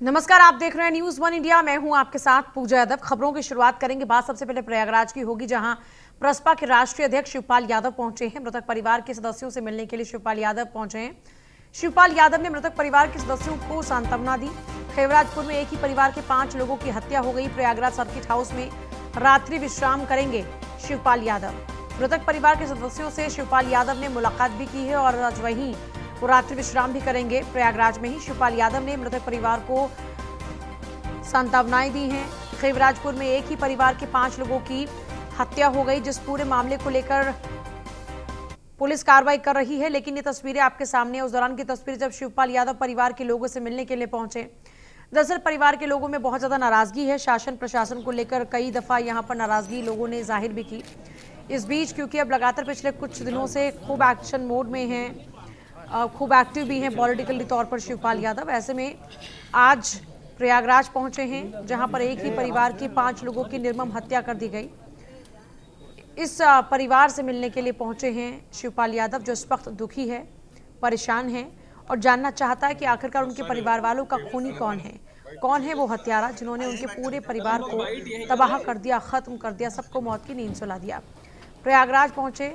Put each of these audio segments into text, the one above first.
नमस्कार, आप देख रहे हैं न्यूज वन इंडिया। मैं हूं आपके साथ पूजा यादव। खबरों की शुरुआत करेंगे। बात सबसे पहले प्रयागराज की होगी, जहां प्रसपा के राष्ट्रीय अध्यक्ष शिवपाल यादव पहुंचे हैं। मृतक परिवार के सदस्यों से मिलने के लिए शिवपाल यादव पहुंचे हैं। शिवपाल यादव ने मृतक परिवार के सदस्यों को सांत्वना दी। खेवराजपुर में एक ही परिवार के 5 लोगों की हत्या हो गई। प्रयागराज सर्किट हाउस में रात्रि विश्राम करेंगे शिवपाल यादव। मृतक परिवार के सदस्यों से शिवपाल यादव ने मुलाकात भी की है और आज वहीं वो रात्रि विश्राम भी करेंगे। प्रयागराज में ही शिवपाल यादव ने मृतक परिवार को सांत्वनाएं दी हैं। खेवराजपुर में एक ही परिवार के 5 लोगों की हत्या हो गई, जिस पूरे मामले को लेकर पुलिस कार्रवाई कर रही है। लेकिन ये तस्वीरें आपके सामने उस दौरान की तस्वीर जब शिवपाल यादव परिवार के लोगों से मिलने के लिए पहुंचे। दरअसल परिवार के लोगों में बहुत ज्यादा नाराजगी है। शासन प्रशासन को लेकर कई दफा यहां पर नाराजगी लोगों ने जाहिर भी की। इस बीच क्योंकि अब लगातार पिछले कुछ दिनों से खूब एक्शन मोड में हैं, खूब एक्टिव भी हैं पॉलिटिकली तौर पर शिवपाल यादव, ऐसे में आज प्रयागराज पहुंचे हैं, जहां पर एक ही परिवार के 5 लोगों की निर्मम हत्या कर दी गई। इस परिवार से मिलने के लिए पहुंचे हैं शिवपाल यादव, जो इस वक्त दुखी है, परेशान है और जानना चाहता है कि आखिरकार उनके परिवार वालों का खूनी कौन है वो हत्यारा जिन्होंने उनके पूरे परिवार को तबाह कर दिया, खत्म कर दिया, सबको मौत की नींद सुला दिया। प्रयागराज पहुंचे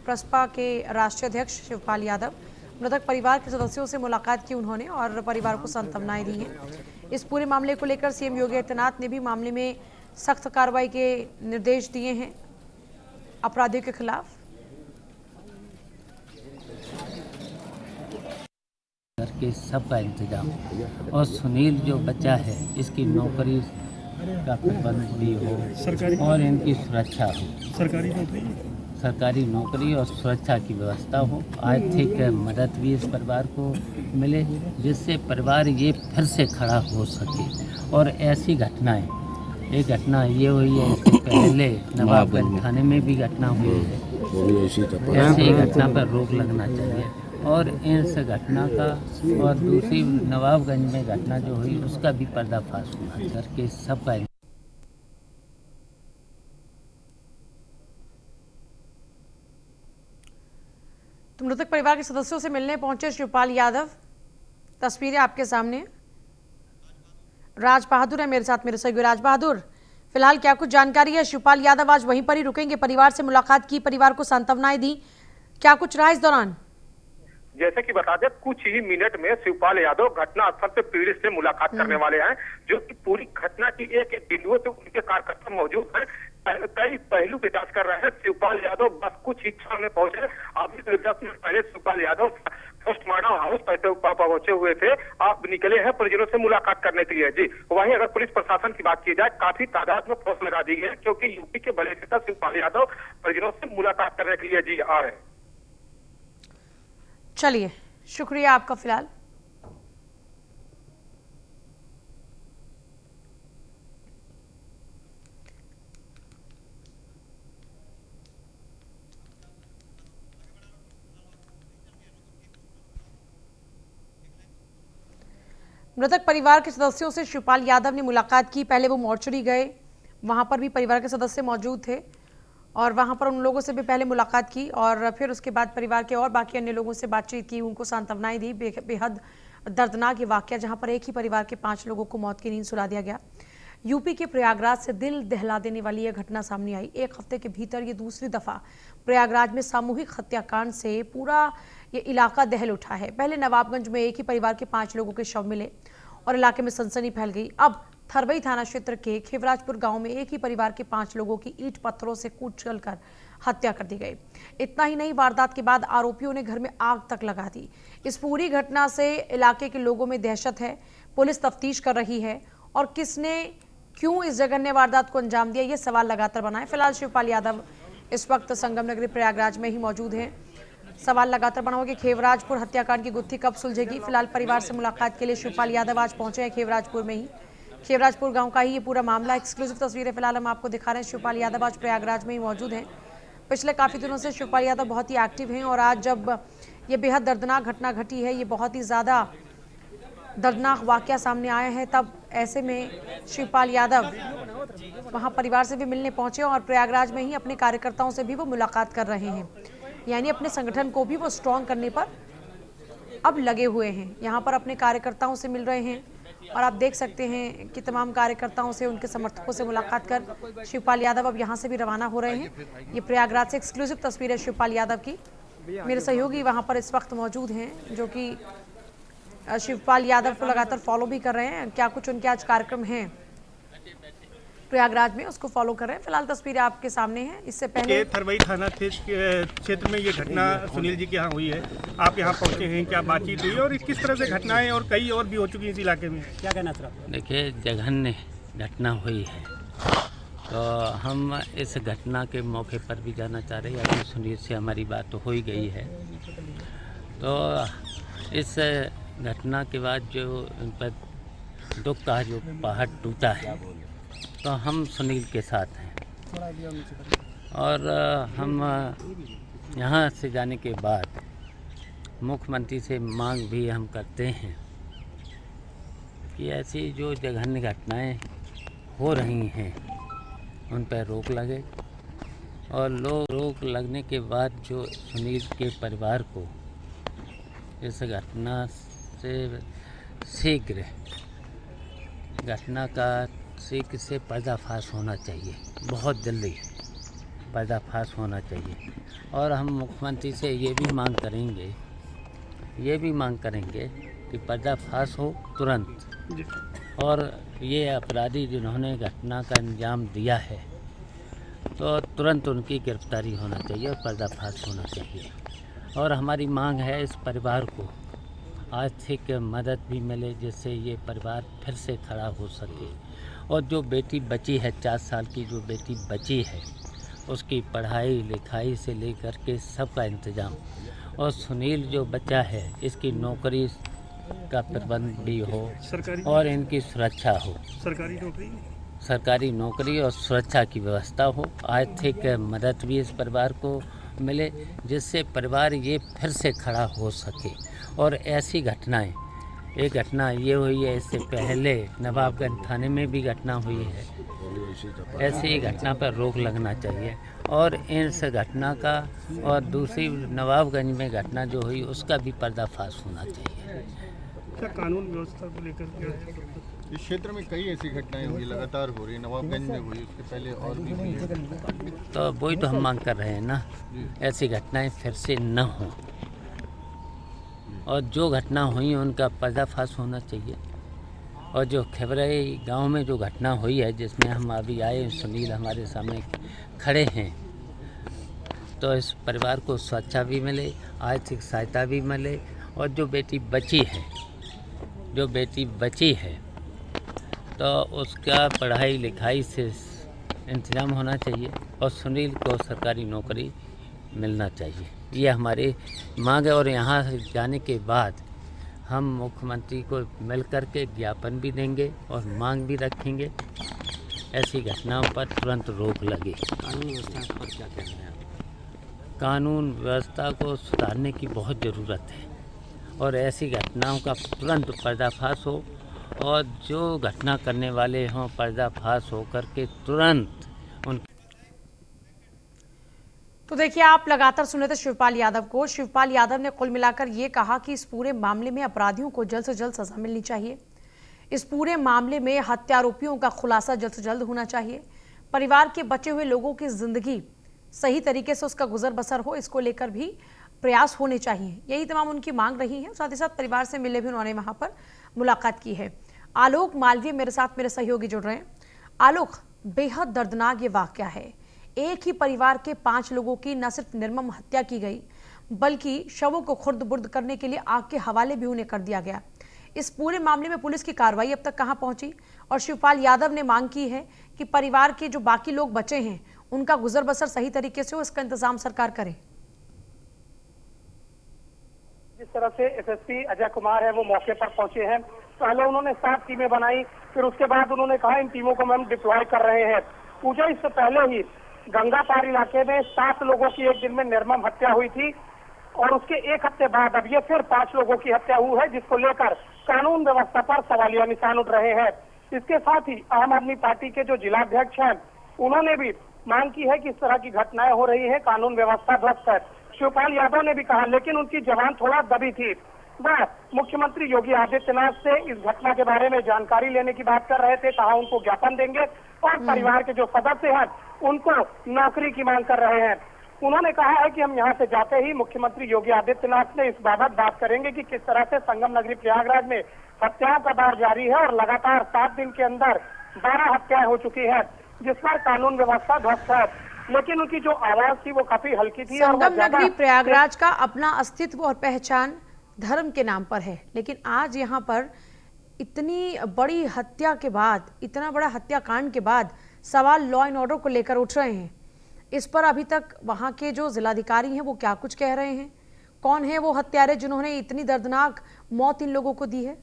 प्रसपा के राष्ट्रीय अध्यक्ष शिवपाल यादव। मृतक परिवार के सदस्यों से मुलाकात की उन्होंने और परिवार को सांत्वनाएं दी हैं। इस पूरे मामले को लेकर सीएम योगी आदित्यनाथ ने भी मामले में सख्त कार्रवाई के निर्देश दिए हैं अपराधियों के खिलाफ। घर के सबका इंतजाम और सुनील जो बच्चा है इसकी नौकरी का प्रबंध भी हो और इनकी सुरक्षा हो, सरकारी नौकरी और सुरक्षा की व्यवस्था हो। आर्थिक मदद भी इस परिवार को मिले जिससे परिवार ये फिर से खड़ा हो सके। और ऐसी घटनाएं, एक घटना ये हुई है, इससे पहले नवाबगंज थाने में भी घटना हुई है। ऐसी घटना पर रोक लगना चाहिए और इस घटना का और दूसरी नवाबगंज में घटना जो हुई उसका भी पर्दाफाश हुआ करके सबका। तो मृतक परिवार के सदस्यों से मिलने पहुंचे शिवपाल यादव। तस्वीरें आपके सामने। राज बहादुर है मेरे साथ, मेरे सहयोगी। राज बहादुर, फिलहाल क्या कुछ जानकारी है? शिवपाल यादव आज वहीं पर ही रुकेंगे, परिवार से मुलाकात की, परिवार को सांत्वनाएं दी, क्या कुछ रहा इस दौरान? जैसे कि बता दें, कुछ ही मिनट में शिवपाल यादव घटनास्थल से पीड़ित से मुलाकात करने वाले हैं, जो कि पूरी घटना की एक एक बिंदुओं पे उनके कार्यकर्ता मौजूद हैं, कई पहलू की जांच कर रहे हैं। शिवपाल यादव बस कुछ ही क्षण में पहुंचे। अभी 10 मिनट पहले शिवपाल यादव पोस्टमार्टम हाउस पहुंचे हुए थे। आप निकले हैं परिजनों से मुलाकात करने के लिए। जी, वहीं अगर पुलिस प्रशासन की बात की जाए, काफी तादाद में फोर्स लगा दी है, क्योंकि यूपी के बड़े नेता शिवपाल यादव परिजनों से मुलाकात करने के लिए जी आ रहे हैं। चलिए, शुक्रिया आपका। फिलहाल मृतक परिवार के सदस्यों से शिवपाल यादव ने मुलाकात की। पहले वो मोर्चरी गए, वहां पर भी परिवार के सदस्य मौजूद थे और वहां पर उन लोगों से भी पहले मुलाकात की और फिर उसके बाद परिवार के और बाकी अन्य लोगों से बातचीत की, उनको सांत्वनाएं दी। बेहद दर्दनाक ये वाकया, जहां पर एक ही परिवार के 5 लोगों को मौत की नींद सुला दिया गया। यूपी के प्रयागराज से दिल दहला देने वाली यह घटना सामने आई। एक हफ्ते के भीतर ये दूसरी दफा प्रयागराज में सामूहिक हत्याकांड से पूरा ये इलाका दहल उठा है। पहले नवाबगंज में एक ही परिवार के 5 लोगों के शव मिले और इलाके में सनसनी फैल गई। अब थरबई थाना क्षेत्र के खेवराजपुर गांव में एक ही परिवार के 5 लोगों की ईंट पत्थरों से कुचलकर हत्या कर दी गई। इतना ही नहीं, वारदात के बाद आरोपियों ने घर में आग तक लगा दी। इस पूरी घटना से इलाके के लोगों में दहशत है। पुलिस तफ्तीश कर रही है और किसने क्यों इस जघन्य वारदात को अंजाम दिया, ये सवाल लगातार बना है। फिलहाल शिवपाल यादव इस वक्त संगम नगरी प्रयागराज में ही मौजूद हैं। सवाल लगातार बना हुआ कि खेवराजपुर हत्याकांड की गुत्थी कब सुलझेगी। फिलहाल परिवार से मुलाकात के लिए शिवपाल यादव आज पहुंचे हैं खेवराजपुर में ही। खेवराजपुर गांव का ही ये पूरा मामला। एक्सक्लूसिव तस्वीरें फिलहाल हम आपको दिखा रहे हैं। शिवपाल यादव आज प्रयागराज में ही मौजूद हैं। पिछले काफ़ी दिनों से शिवपाल यादव बहुत ही एक्टिव हैं और आज जब ये बेहद दर्दनाक घटना घटी है, ये बहुत ही ज़्यादा दर्दनाक वाकया सामने आया है, तब ऐसे में शिवपाल यादव वहाँ परिवार से भी मिलने पहुँचे और प्रयागराज में ही अपने कार्यकर्ताओं से भी वो मुलाकात कर रहे हैं। यानी अपने संगठन को भी वो स्ट्रॉन्ग करने पर अब लगे हुए हैं। यहाँ पर अपने कार्यकर्ताओं से मिल रहे हैं और आप देख सकते हैं कि तमाम कार्यकर्ताओं से, उनके समर्थकों से मुलाकात कर शिवपाल यादव अब यहाँ से भी रवाना हो रहे हैं। ये प्रयागराज से एक्सक्लूसिव तस्वीर है शिवपाल यादव की। मेरे सहयोगी वहाँ पर इस वक्त मौजूद हैं, जो कि शिवपाल यादव को लगातार फॉलो भी कर रहे हैं। क्या कुछ उनके आज कार्यक्रम हैं प्रयागराज में, उसको फॉलो कर रहे हैं। फिलहाल तस्वीरें आपके सामने हैं। इससे पहले थरवई थाना क्षेत्र में ये घटना सुनील जी के यहाँ हुई है, आप यहाँ पहुँचे हैं, क्या बातचीत हुई और किस तरह से घटनाएं और कई और भी हो चुकी हैं इस इलाके में, क्या कहना सर? देखिए, जघन्य घटना हुई है, तो हम इस घटना के मौके पर भी जाना चाह रहे हैं। अभी सुनील से हमारी बात तो हो ही गई है, तो इस घटना के बाद जो उन पर दुख का जो पहाड़ टूटा है, तो हम सुनील के साथ हैं। और हम यहाँ से जाने के बाद मुख्यमंत्री से मांग भी हम करते हैं कि ऐसी जो जघन्य घटनाएं हो रही हैं उन पर रोक लगे, और रोक लगने के बाद जो सुनील के परिवार को इस घटना से शीघ्र से पर्दाफाश होना चाहिए, बहुत जल्दी पर्दाफाश होना चाहिए। और हम मुख्यमंत्री से ये भी मांग करेंगे कि पर्दाफाश हो तुरंत, और ये अपराधी जिन्होंने घटना का अंजाम दिया है तो तुरंत उनकी गिरफ्तारी होना चाहिए और पर्दाफाश होना चाहिए। और हमारी मांग है इस परिवार को आर्थिक मदद भी मिले, जिससे ये परिवार फिर से खड़ा हो सके। और जो बेटी बची है, 4 साल की जो बेटी बची है, उसकी पढ़ाई लिखाई से लेकर के सबका इंतज़ाम, और सुनील जो बच्चा है इसकी नौकरी का प्रबंध भी हो और इनकी सुरक्षा हो, सरकारी नौकरी और सुरक्षा की व्यवस्था हो। आर्थिक मदद भी इस परिवार को मिले, जिससे परिवार ये फिर से खड़ा हो सके। और ऐसी घटनाएं, एक घटना ये हुई है, इससे पहले नवाबगंज थाने में भी घटना हुई है, ऐसी घटना पर रोक लगना चाहिए। और इस घटना का और दूसरी नवाबगंज में घटना जो हुई उसका भी पर्दाफाश होना चाहिए। क्या कानून व्यवस्था को लेकर इस क्षेत्र में कई ऐसी घटनाएं हुई, लगातार हो रही, नवाबगंज में हुई, उसके पहले और भी हुई, तो वही तो हम मांग कर रहे हैं ना, ऐसी घटनाएं फिर से न हों, और जो घटना हुई उनका पर्दाफाश होना चाहिए। और जो खबरई गांव में जो घटना हुई है, जिसमें हम अभी आए, सुनील हमारे सामने खड़े हैं, तो इस परिवार को सुरक्षा भी मिले, आर्थिक सहायता भी मिले, और जो बेटी बची है तो उसका पढ़ाई लिखाई से इंतजाम होना चाहिए, और सुनील को सरकारी नौकरी मिलना चाहिए। ये हमारी मांग है। और यहाँ से जाने के बाद हम मुख्यमंत्री को मिल कर के ज्ञापन भी देंगे और मांग भी रखेंगे, ऐसी घटनाओं पर तुरंत रोक लगे। कानून व्यवस्था पर क्या कहना है? कानून व्यवस्था को सुधारने की बहुत ज़रूरत है, और ऐसी घटनाओं का तुरंत पर्दाफाश हो, और जो घटना करने वाले हों पर्दाफाश होकर के तुरंत उन। तो देखिए, आप लगातार सुन रहे थे शिवपाल यादव को। शिवपाल यादव ने कुल मिलाकर ये कहा कि इस पूरे मामले में अपराधियों को जल्द से जल्द सजा मिलनी चाहिए। इस पूरे मामले में हत्यारोपियों का खुलासा जल्द से जल्द होना चाहिए। परिवार के बचे हुए लोगों की जिंदगी सही तरीके से उसका गुजर बसर हो, इसको लेकर भी प्रयास होने चाहिए। यही तमाम उनकी मांग रही है। साथ ही साथ परिवार से मिले भी उन्होंने वहां पर मुलाकात की है। आलोक मालवीय मेरे साथ, मेरे सहयोगी जुड़ रहे हैं। आलोक, बेहद दर्दनाक ये वाकया है। एक ही परिवार के 5 लोगों की न सिर्फ निर्मम हत्या की गई, बल्कि शवों को खुर्द बुर्द करने के लिए आग के हवाले भी उन्हें कर दिया गया। इस पूरे मामले में पुलिस की कार्रवाई अब तक कहां पहुंची? और शिवपाल यादव ने मांग की है कि परिवार के जो बाकी लोग बचे हैं उनका गुजर बसर सही तरीके से हो, इसका इंतजाम सरकार करे। जिस तरह से एसएसपी अजय कुमार है वो मौके पर पहुंचे हैं, पहले उन्होंने 7 टीमें बनाई, फिर उसके बाद उन्होंने कहा इन टीमों को हम डिप्लॉय कर रहे हैं। पूजा, इससे पहले ही गंगापार इलाके में 7 लोगों की एक दिन में निर्मम हत्या हुई थी, और उसके 1 हफ्ते बाद अब ये फिर 5 लोगों की हत्या हुई है, जिसको लेकर कानून व्यवस्था पर सवालिया निशान उठ रहे हैं। इसके साथ ही आम आदमी पार्टी के जो जिलाध्यक्ष हैं उन्होंने भी मांग की है कि इस तरह की घटनाएं हो रही है, कानून व्यवस्था ध्वस्त है। शिवपाल यादव ने भी कहा, लेकिन उनकी जबान थोड़ा दबी थी। वह मुख्यमंत्री योगी आदित्यनाथ से इस घटना के बारे में जानकारी लेने की बात कर रहे थे। कहा उनको ज्ञापन देंगे और परिवार के जो सदस्य हैं उनको नौकरी की मांग कर रहे हैं। उन्होंने कहा है कि हम यहाँ से जाते ही मुख्यमंत्री योगी आदित्यनाथ ने इस बाबत बात करेंगे कि किस तरह से संगम नगरी प्रयागराज में हत्याओं का दौर जारी है और लगातार 7 दिन के अंदर 12 हत्याएं हो चुकी है, जिस पर कानून व्यवस्था ध्वस्त है। लेकिन उनकी जो आवाज थी वो काफी हल्की थी। और संगम नगरी प्रयागराज का अपना अस्तित्व और पहचान धर्म के नाम पर है, लेकिन आज यहाँ पर इतनी बड़ी हत्या के बाद, इतना बड़ा हत्याकांड के बाद सवाल लॉ एंड ऑर्डर को लेकर उठ रहे हैं। इस पर अभी तक वहां के जो जिलाधिकारी हैं वो क्या कुछ कह रहे हैं? कौन है वो हत्यारे जिन्होंने इतनी दर्दनाक मौत इन लोगों को दी है?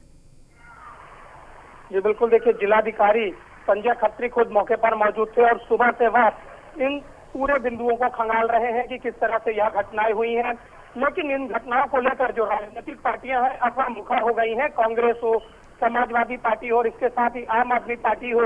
जी बिल्कुल, देखिए जिलाधिकारी संजय खत्री खुद मौके पर मौजूद थे और सुबह से वह इन पूरे बिंदुओं को खंगाल रहे हैं कि किस तरह से यह घटनाएं हुई हैं। लेकिन इन घटनाओं को लेकर जो राजनीतिक पार्टियां हैं अफवाह मुखर हो गई हैं। कांग्रेस हो, समाजवादी पार्टी हो और इसके साथ ही आम आदमी पार्टी हो,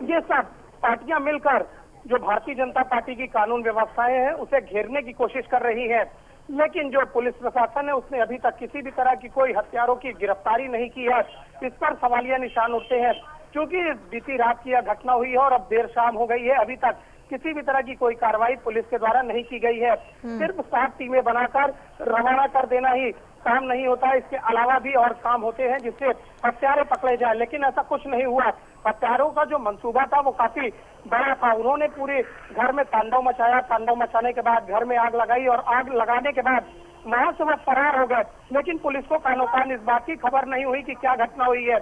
ये सब पार्टियां मिलकर जो भारतीय जनता पार्टी की कानून व्यवस्थाएं हैं उसे घेरने की कोशिश कर रही है। लेकिन जो पुलिस प्रशासन है उसने अभी तक किसी भी तरह की कोई हत्यारों की गिरफ्तारी नहीं की है। इस पर सवालिया निशान उठते हैं क्योंकि बीती रात की यह घटना हुई है और अब देर शाम हो गई है, अभी तक किसी भी तरह की कोई कार्रवाई पुलिस के द्वारा नहीं की गई है। सिर्फ 7 टीमें बनाकर रवाना कर देना ही काम नहीं होता है, इसके अलावा भी और काम होते हैं जिससे हत्यारे पकड़े जाए। लेकिन ऐसा कुछ नहीं हुआ। हत्यारों का जो मंसूबा था वो काफी बड़ा था। उन्होंने पूरे घर में तांडव मचाया, तांडव मचाने के बाद घर में आग लगाई और आग लगाने के बाद वहां से वह फरार हो गए। लेकिन पुलिस को कानो कान इस बात की खबर नहीं हुई कि क्या घटना हुई है।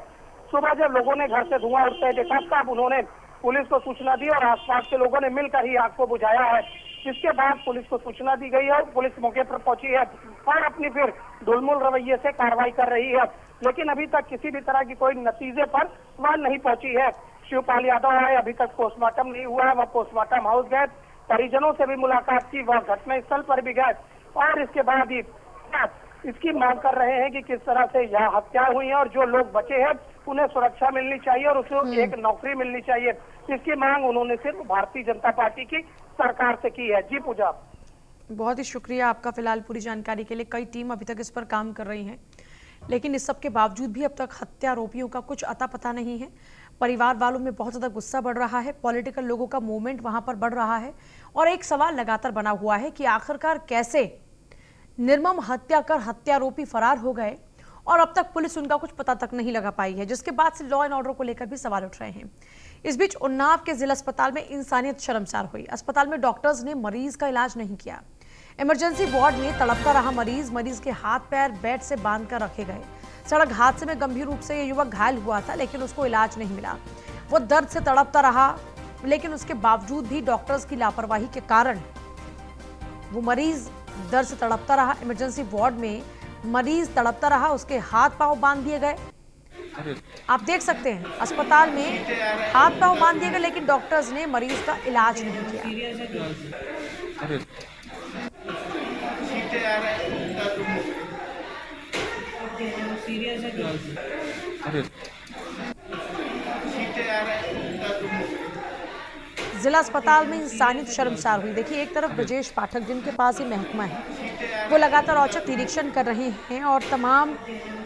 सुबह जब लोगों ने घर से धुआं उठते देखा तब उन्होंने पुलिस को सूचना दी और आसपास के लोगों ने मिलकर ही आग को बुझाया है। जिसके बाद पुलिस को सूचना दी गई है और पुलिस मौके पर पहुंची है और अपनी फिर ढुलमुल रवैये से कार्रवाई कर रही है। लेकिन अभी तक किसी भी तरह की कोई नतीजे पर वह नहीं पहुंची है। शिवपाल यादव आए, अभी तक पोस्टमार्टम नहीं हुआ है, वह पोस्टमार्टम हाउस गए, परिजनों से भी मुलाकात की, वह घटनास्थल पर भी गए और इसके बाद ही इसकी मांग कर रहे हैं कि किस तरह से यह हत्या हुई है और जो लोग बचे हैं उन्हें सुरक्षा मिलनी चाहिए और उसे एक नौकरी मिलनी चाहिए। इसकी मांग उन्होंने सिर्फ भारतीय जनता पार्टी की सरकार से की है। जी पूजा, बहुत ही शुक्रिया आपका फिलहाल पूरी जानकारी के लिए। कई टीम अभी तक इस पर काम कर रही हैं, लेकिन इस सब के बावजूद भी अब तक हत्या आरोपियों का कुछ अता पता नहीं है। परिवार वालों में बहुत ज़्यादा गुस्सा बढ़ रहा है, पॉलिटिकल लोगों का मूवमेंट वहां पर बढ़ रहा है और एक सवाल लगातार बना हुआ है कि आखिरकार कैसे निर्मम हत्या कर हत्यारोपी फरार हो गए और अब तक पुलिस उनका कुछ पता तक नहीं लगा पाई है, जिसके बाद से लॉ एंड ऑर्डर को लेकर भी सवाल उठ रहे हैं। इस बीच उन्नाव के जिला अस्पताल में इंसानियत शर्मसार हुई। अस्पताल में डॉक्टर्स ने मरीज का इलाज नहीं किया। इमरजेंसी वार्ड में तड़पता रहा मरीज के हाथ पैर बेड से बांध कर रखे गए। सड़क हादसे में गंभीर रूप से ये युवक घायल हुआ था, लेकिन उसको इलाज नहीं मिला। वो दर्द से तड़पता रहा, लेकिन उसके बावजूद भी डॉक्टर्स की लापरवाही के कारण वो मरीज दर्द से तड़पता रहा। इमरजेंसी वार्ड में मरीज तड़पता रहा, उसके हाथ पांव बांध दिए गए। आप देख सकते हैं अस्पताल में हाथ पांव बांध दिए गए, लेकिन डॉक्टर्स ने मरीज का इलाज नहीं किया। जिला अस्पताल में इंसानियत शर्मसार हुई। देखिए, एक तरफ ब्रजेश पाठक जिनके पास ही महकमा है, वो लगातार औचक निरीक्षण कर रहे हैं और तमाम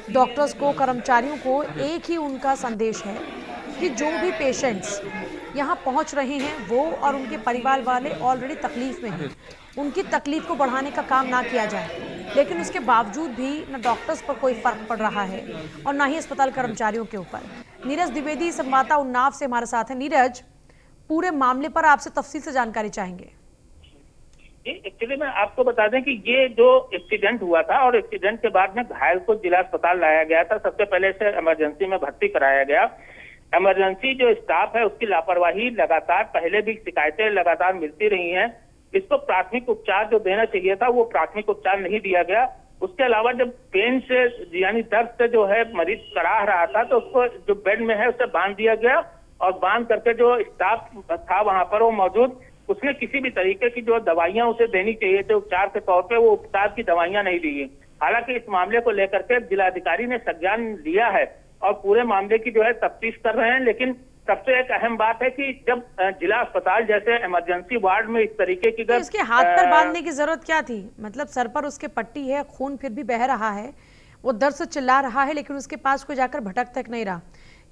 डॉक्टर्स को, कर्मचारियों को एक ही उनका संदेश है कि जो भी पेशेंट्स यहाँ पहुँच रहे हैं वो और उनके परिवार वाले ऑलरेडी तकलीफ में हैं, उनकी तकलीफ को बढ़ाने का काम ना किया जाए। लेकिन उसके बावजूद भी न डॉक्टर्स पर कोई फर्क पड़ रहा है और ना ही अस्पताल कर्मचारियों के ऊपर। नीरज द्विवेदी संवाददाता उन्नाव से हमारे साथ है। नीरज, पूरे मामले पर आपसे तफसील से जानकारी चाहेंगे। एक्चुअली मैं आपको बता दें कि ये जो एक्सीडेंट हुआ था और एक्सीडेंट के बाद में घायल को जिला अस्पताल लाया गया था। सबसे पहले से इमरजेंसी में भर्ती कराया गया। इमरजेंसी जो स्टाफ है उसकी लापरवाही लगातार, पहले भी शिकायतें लगातार मिलती रही हैं। इसको प्राथमिक उपचार जो देना चाहिए था वो प्राथमिक उपचार नहीं दिया गया। उसके अलावा जब पेन से यानी दर्द से जो है मरीज कराह रहा था तो उसको जो बेड में है उसे बांध दिया गया और बांध करके जो स्टाफ था वहां पर वो मौजूद, उसने किसी भी तरीके की जो दवाइयां उसे देनी चाहिए थे उपचार के तौर पे, वो उपचार की दवाइयां नहीं दी। हालांकि इस मामले को लेकर के जिलाधिकारी ने संज्ञान लिया है और पूरे मामले की जो है तफ्तीश कर रहे हैं। लेकिन सबसे एक अहम बात है कि जब जिला अस्पताल जैसे इमरजेंसी वार्ड में इस तरीके की तो इसके हाथ पर बांधने की जरूरत क्या थी? मतलब सर पर उसके पट्टी है, खून फिर भी बह रहा है, वो दर्द से चिल्ला रहा है लेकिन उसके पास कोई जाकर भटक तक नहीं रहा।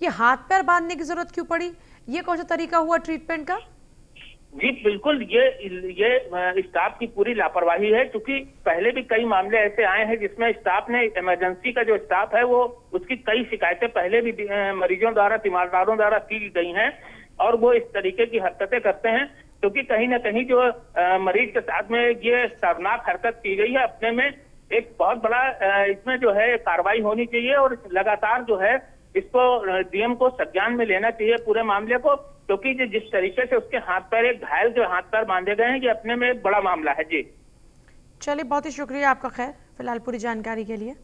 ये हाथ पैर बांधने की जरूरत क्यों पड़ी? ये कौन सा तरीका हुआ ट्रीटमेंट का? जी बिल्कुल, ये स्टाफ की पूरी लापरवाही है, क्योंकि पहले भी कई मामले ऐसे आए हैं जिसमें स्टाफ ने, इमरजेंसी का जो स्टाफ है वो उसकी कई शिकायतें पहले भी मरीजों द्वारा, तीमारदारों द्वारा की गई हैं और वो इस तरीके की हरकतें करते हैं, क्योंकि कहीं ना कहीं जो मरीज के साथ में ये शर्मनाक हरकत की गई है, अपने में एक बहुत बड़ा इसमें जो है कार्रवाई होनी चाहिए और लगातार जो है इसको डीएम को संज्ञान में लेना चाहिए पूरे मामले को, क्योंकि जिस तरीके से उसके हाथ पैर, एक घायल जो हाथ पैर बांधे गए हैं, ये अपने में एक बड़ा मामला है। जी चलिए, बहुत ही शुक्रिया आपका खैर फिलहाल पूरी जानकारी के लिए।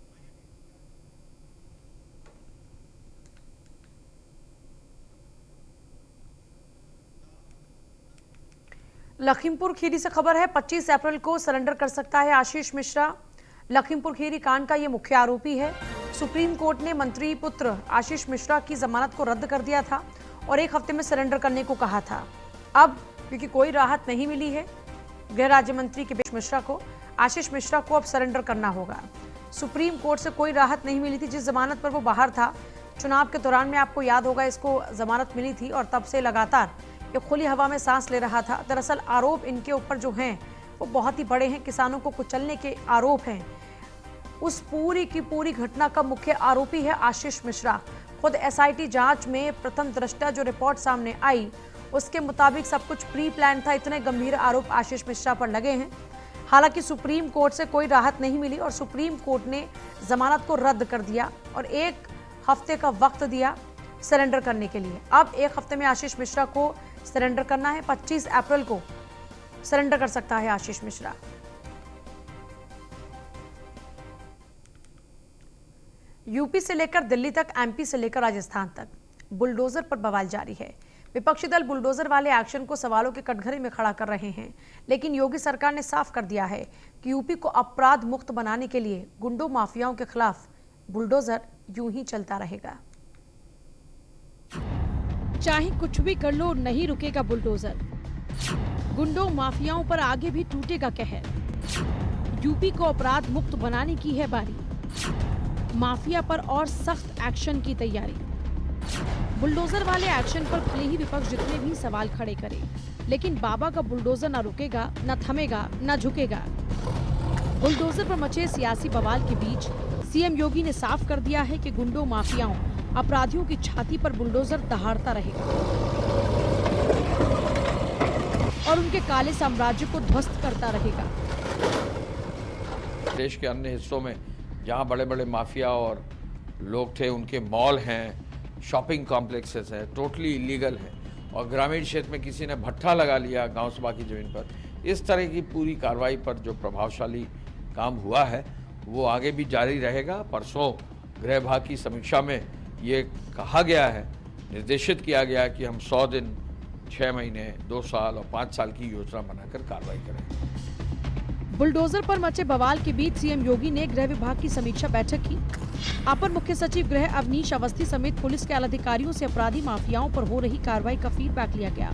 लखीमपुर खीरी से खबर है, 25 अप्रैल को सरेंडर कर सकता है आशीष मिश्रा। लखीमपुर खीरी कांड का ये मुख्य आरोपी है। सुप्रीम कोर्ट ने मंत्री पुत्र आशीष मिश्रा की जमानत को रद्द कर दिया था और 1 हफ्ते में सरेंडर करने को कहा था। अब क्योंकि कोई राहत नहीं मिली है गृह राज्य मंत्री केशव मिश्रा को, आशीष मिश्रा को अब सरेंडर करना होगा। सुप्रीम कोर्ट से कोई राहत नहीं मिली थी, जिस जमानत पर वो बाहर था चुनाव के दौरान में, आपको याद होगा, इसको जमानत मिली थी और तब से लगातार ये खुली हवा में सांस ले रहा था। दरअसल आरोप इनके ऊपर जो हैं वो बहुत ही बड़े हैं, किसानों को कुचलने के आरोप हैं। उस पूरी की पूरी घटना का मुख्य आरोपी है आशीष मिश्रा। खुद एसआईटी जांच में प्रथम दृष्टया जो रिपोर्ट सामने आई उसके मुताबिक सब कुछ प्री प्लान था। इतने गंभीर आरोप आशीष मिश्रा पर लगे हैं। हालांकि सुप्रीम कोर्ट से कोई राहत नहीं मिली और सुप्रीम कोर्ट ने जमानत को रद्द कर दिया और 1 हफ्ते का वक्त दिया सरेंडर करने के लिए। अब 1 हफ्ते में आशीष मिश्रा को सरेंडर करना है। 25 अप्रैल को सरेंडर कर सकता है आशीष मिश्रा। यूपी से लेकर दिल्ली तक, एमपी से लेकर राजस्थान तक बुलडोजर पर बवाल जारी है। विपक्षी दल बुलडोजर वाले एक्शन को सवालों के कटघरे में खड़ा कर रहे हैं, लेकिन योगी सरकार ने साफ कर दिया है कि यूपी को अपराध मुक्त बनाने के लिए गुंडों माफियाओं के खिलाफ बुलडोजर यूं ही चलता रहेगा। चाहे कुछ भी कर लो, नहीं रुकेगा बुलडोजर। गुंडों माफियाओं पर आगे भी टूटेगा कहर। यूपी को अपराध मुक्त बनाने की है बारी। माफिया पर और सख्त एक्शन की तैयारी। बुलडोजर वाले एक्शन पर भले ही विपक्ष जितने भी सवाल खड़े करे, लेकिन बाबा का बुलडोजर न रुकेगा, न थमेगा, न झुकेगा। बुलडोजर पर मचे सियासी बवाल के बीच सीएम योगी ने साफ कर दिया है कि गुंडों माफियाओं, अपराधियों की छाती पर बुलडोजर दहाड़ता रहेगा और उनके काले साम्राज्य को ध्वस्त करता रहेगा। देश के अन्य हिस्सों में जहाँ बड़े बड़े माफिया और लोग थे, उनके मॉल हैं, शॉपिंग कॉम्प्लेक्सेस हैं, टोटली इलीगल है, और ग्रामीण क्षेत्र में किसी ने भट्ठा लगा लिया गांव सभा की जमीन पर। इस तरह की पूरी कार्रवाई पर जो प्रभावशाली काम हुआ है वो आगे भी जारी रहेगा। परसों गृह विभाग की समीक्षा में ये कहा गया है, निर्देशित किया गया है कि हम 100 दिन, 6 महीने, 2 साल और 5 साल की योजना बनाकर कार्रवाई करें। बुलडोजर पर मचे बवाल के बीच सीएम योगी ने गृह विभाग की समीक्षा बैठक की। अपर मुख्य सचिव गृह अवनीश अवस्थी समेत पुलिस के अधिकारियों से अपराधी माफियाओं पर हो रही कार्रवाई का फीडबैक लिया गया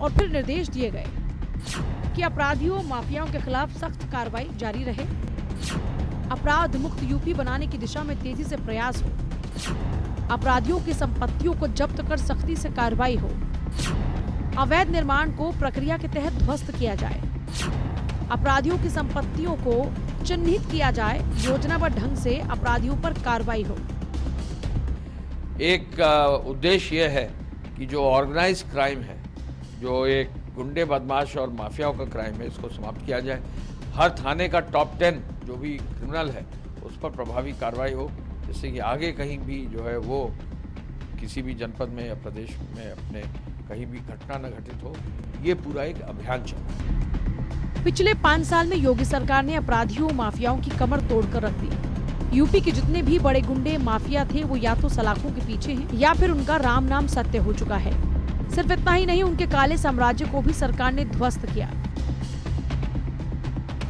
और फिर निर्देश दिए गए कि अपराधियों माफियाओं के खिलाफ सख्त कार्रवाई जारी रहे। अपराध मुक्त यूपी बनाने की दिशा में तेजी से प्रयास हो। अपराधियों की संपत्तियों को जब्त कर सख्ती से कार्रवाई हो। अवैध निर्माण को प्रक्रिया के तहत ध्वस्त किया जाए। अपराधियों की संपत्तियों को चिन्हित किया जाए। योजनाबद्ध ढंग से अपराधियों पर कार्रवाई हो। एक उद्देश्य यह है कि जो ऑर्गेनाइज क्राइम है, जो एक गुंडे बदमाश और माफियाओं का क्राइम है, इसको समाप्त किया जाए। हर थाने का टॉप 10 जो भी क्रिमिनल है उस पर प्रभावी कार्रवाई हो, जिससे कि आगे कहीं भी जो है वो किसी भी जनपद में या प्रदेश में अपने कहीं भी घटना न घटित हो। ये पूरा एक अभियान चल रहा है। पिछले 5 साल में योगी सरकार ने अपराधियों माफियाओं की कमर तोड़कर रख दी। यूपी के जितने भी बड़े गुंडे माफिया थे वो या तो सलाखों के पीछे हैं या फिर उनका राम नाम सत्य हो चुका है। सिर्फ इतना ही नहीं, उनके काले साम्राज्य को भी सरकार ने ध्वस्त किया।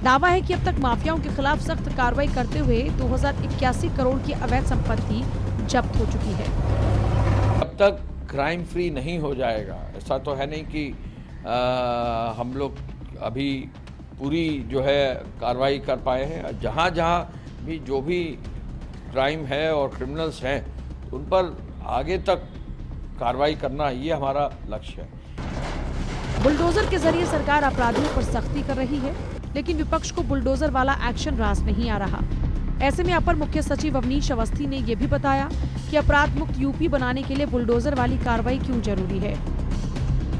दावा है कि अब तक माफियाओं के खिलाफ सख्त कार्रवाई करते हुए 2081 करोड़ की अवैध संपत्ति जब्त हो चुकी है। अब तक क्राइम फ्री नहीं हो जाएगा, ऐसा तो है नहीं कि हम लोग अभी पूरी जो है कार्रवाई कर पाए हैं। जहाँ जहाँ भी जो भी क्राइम है और क्रिमिनल्स हैं उन पर आगे तक कार्रवाई करना ये हमारा लक्ष्य है। बुलडोजर के जरिए सरकार अपराधियों पर सख्ती कर रही है, लेकिन विपक्ष को बुलडोजर वाला एक्शन रास नहीं आ रहा। ऐसे में अपर मुख्य सचिव अवनीश अवस्थी ने ये भी बताया कि अपराध मुक्त यूपी बनाने के लिए बुलडोजर वाली कार्रवाई क्यों जरूरी है।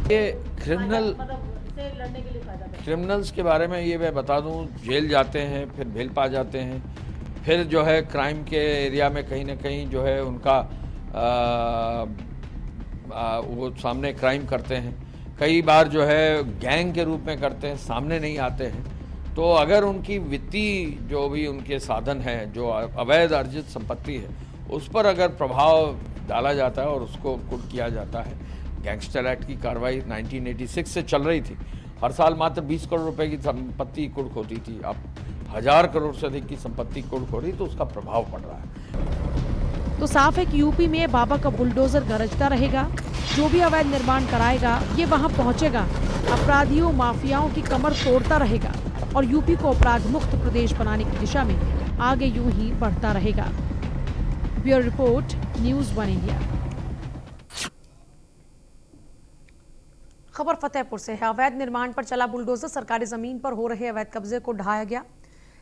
ये क्रिमिनल्स के बारे में ये मैं बता दूं, जेल जाते हैं, फिर बेल पा जाते हैं, फिर जो है क्राइम के एरिया में कहीं ना कहीं जो है उनका वो सामने क्राइम करते हैं, कई बार जो है गैंग के रूप में करते हैं, सामने नहीं आते हैं। तो अगर उनकी वित्तीय जो भी उनके साधन हैं, जो अवैध अर्जित संपत्ति है, उस पर अगर प्रभाव डाला जाता है और उसको कुर्क किया जाता है। गैंगस्टर एक्ट की कार्रवाई 1986 से चल रही थी, हर साल मात्र 20 करोड़ रुपए की संपत्ति कुर्क होती थी, अब 1000 करोड़ से अधिक की संपत्ति कुर्क हो रही, तो उसका प्रभाव पड़ रहा है। तो साफ है कि यूपी में बाबा का बुलडोजर गरजता रहेगा। जो भी अवैध निर्माण कराएगा ये वहां पहुंचेगा, अपराधियों माफियाओं की कमर तोड़ता रहेगा और यूपी को अपराध मुक्त प्रदेश बनाने की दिशा में आगे यूं ही बढ़ता रहेगा। Bureau report, news 1 India. खबर फतेहपुर से है। अवैध निर्माण पर चला बुलडोजर, सरकारी जमीन पर हो रहे अवैध कब्जे को ढहाया गया।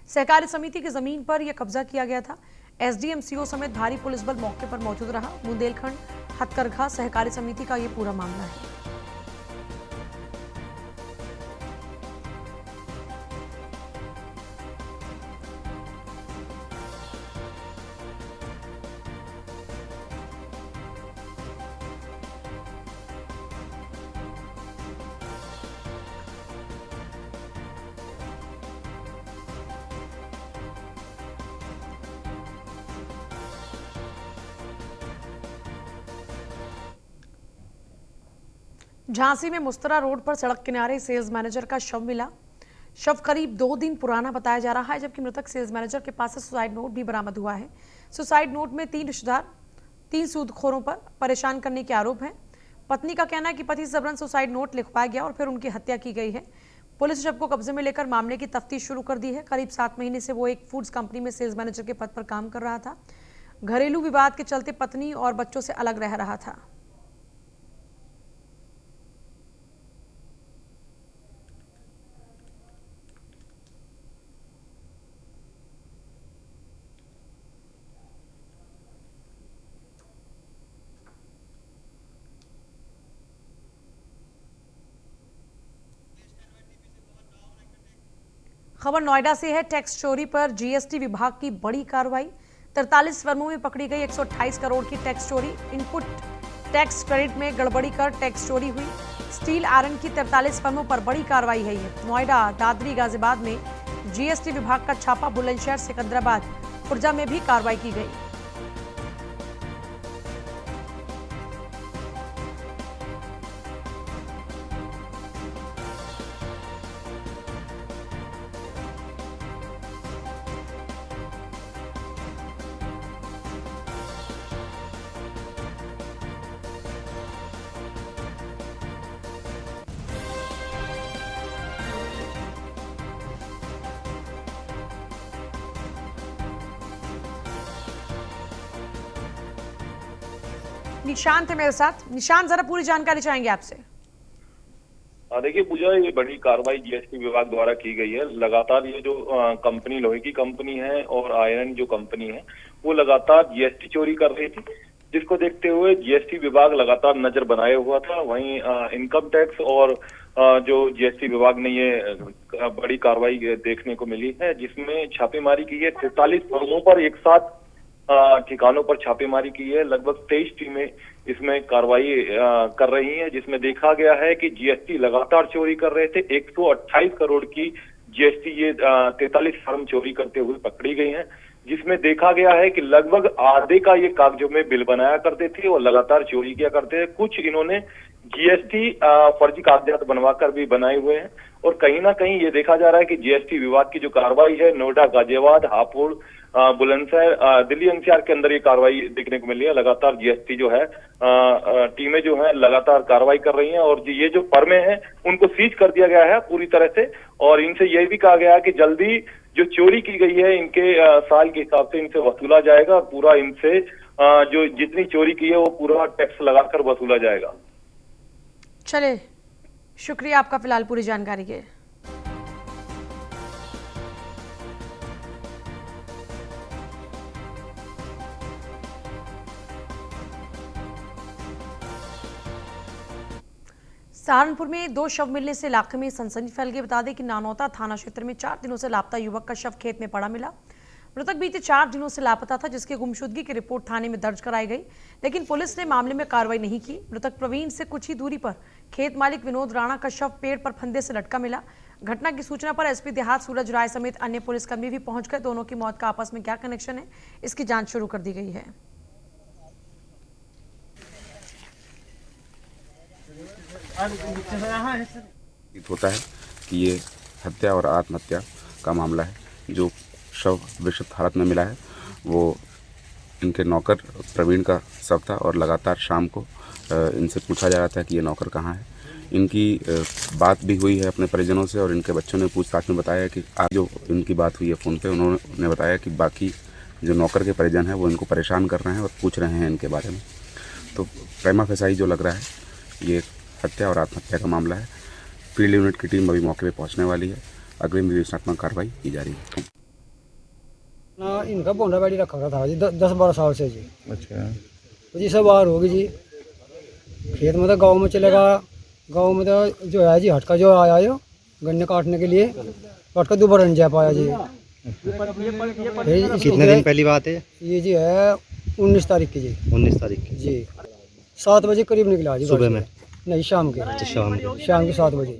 सहकारी समिति की जमीन पर यह कब्जा किया गया था। एसडीएम, सीओ समेत भारी पुलिस बल मौके पर मौजूद रहा। बुंदेलखंड हथकरघा सहकारी समिति का यह पूरा मामला है। झांसी में मुस्तरा रोड पर सड़क किनारे सेल्स मैनेजर का शव मिला। शव करीब 2 दिन पुराना बताया जा रहा है, जबकि मृतक सेल्स मैनेजर के पास से सुसाइड नोट भी बरामद हुआ है। सुसाइड नोट में 3 रिश्तेदार 3 सूदखोरों पर परेशान करने के आरोप हैं। पत्नी का कहना है कि पति से जबरन सुसाइड नोट लिखवाया गया और फिर उनकी हत्या की गई है। पुलिस ने शव को कब्जे में लेकर मामले की तफ्तीश शुरू कर दी है। करीब 7 महीने से वो एक फूड्स कंपनी में सेल्स मैनेजर के पद पर काम कर रहा था। घरेलू विवाद के चलते पत्नी और बच्चों से अलग रह रहा था। खबर नोएडा से है। टैक्स चोरी पर जीएसटी विभाग की बड़ी कार्रवाई। 43 फर्मों में पकड़ी गई 128 करोड़ की टैक्स चोरी। इनपुट टैक्स क्रेडिट में गड़बड़ी कर टैक्स चोरी हुई। स्टील आयरन की 43 फर्मों पर बड़ी कार्रवाई है। ये नोएडा, दादरी, गाजियाबाद में जीएसटी विभाग का छापा। बुलंदशहर, सिकंदराबाद, खुर्जा में भी कार्रवाई की गई। निशांत है मेरे साथ। निशांत, जरा पूरी जानकारी चाहेंगे आपसे। देखिए पूजा, ये बड़ी कार्रवाई जीएसटी विभाग द्वारा की गई है। लगातार ये जो कंपनी, लोहे की कंपनी है और आयरन जो कंपनी है, वो लगातार जीएसटी चोरी कर रही थी, जिसको देखते हुए जीएसटी विभाग लगातार नजर बनाए हुआ था। वहीं इनकम टैक्स और जो जीएसटी विभाग ने ये बड़ी कार्रवाई देखने को मिली है, जिसमें छापेमारी की है। 43 फर्मों पर एक साथ ठिकानों पर छापेमारी की है। लगभग 23 टीमें इसमें कार्रवाई कर रही हैं, जिसमें देखा गया है कि जीएसटी लगातार चोरी कर रहे थे। 128 करोड़ की जीएसटी ये 43 फर्म चोरी करते हुए पकड़ी गई हैं, जिसमें देखा गया है कि लगभग आधे का ये कागजों में बिल बनाया करते थे और लगातार चोरी किया करते थे। कुछ इन्होंने जीएसटी फर्जी कागजात बनवाकर भी बनाए हुए हैं। और कहीं ना कहीं ये देखा जा रहा है कि जीएसटी विभाग की जो कार्रवाई है, नोएडा, गाजियाबाद, हापुड़, बुलंदशहर, दिल्ली एनसीआर के अंदर ये कार्रवाई देखने को मिली है। लगातार जीएसटी जो है टीमें जो है लगातार कार्रवाई कर रही हैं और ये जो फर्में हैं उनको सीज कर दिया गया है पूरी तरह से। और इनसे यह भी कहा गया है कि जल्दी जो चोरी की गई है इनके साल के हिसाब से इनसे वसूला जाएगा। पूरा इनसे जो जितनी चोरी की है वो पूरा टैक्स लगाकर वसूला जाएगा। चले, शुक्रिया आपका फिलहाल पूरी जानकारी के। सहारनपुर में 2 शव मिलने से इलाके में सनसनी फैल गई। बता दें कि नानौता थाना क्षेत्र में 4 दिनों से लापता युवक का शव खेत में पड़ा मिला। मृतक बीते 4 दिनों से लापता था, जिसकी गुमशुदगी की रिपोर्ट थाने में दर्ज कराई गई, लेकिन पुलिस ने मामले में कार्रवाई नहीं की। मृतक प्रवीण से कुछ ही दूरी पर खेत मालिक विनोद राणा का शव पेड़ पर फंदे से लटका मिला। घटना की सूचना पर एसपी देहात सूरज राय समेत अन्य पुलिसकर्मी भी पहुंच गए। दोनों की मौत का आपस में क्या कनेक्शन है, इसकी जांच शुरू कर दी गई है। होता है कि ये हत्या और आत्महत्या का मामला है। जो शव विषित हालत में मिला है वो इनके नौकर प्रवीण का शव था और लगातार शाम को इनसे पूछा जा रहा था कि ये नौकर कहाँ है। इनकी बात भी हुई है अपने परिजनों से और इनके बच्चों ने पूछताछ में बताया कि आज जो इनकी बात हुई है फ़ोन पे, उन्होंने बताया कि बाकी जो नौकर के परिजन हैं वो इनको परेशान कर रहे हैं और पूछ रहे हैं इनके बारे में। तो प्रेमा फेसाई जो लग रहा है ये हत्या और आत्महत्या का मामला है। फील्ड यूनिट की टीम अभी मौके पे पहुंचने वाली है। अग्रिम विवेचनात्मक कार्रवाई की जा रही है। ना इनका बोंडा बाड़ी रखा हुआ था जी 10-12 साल से जी। अच्छा तो जी सब बाहर होगी जी। खेत में तो गाँव में चलेगा, गाँव में तो जो है जी हटका जो आया जो गन्ने काटने के लिए हटका दोबारा नहीं जा पाया जी। कितने दिन पहली बात है ये जी है 19 तारीख की जी। 19 तारीख की जी 7 बजे करीब निकला जी। सुबह में नहीं, शाम के। शाम के 7 बजे।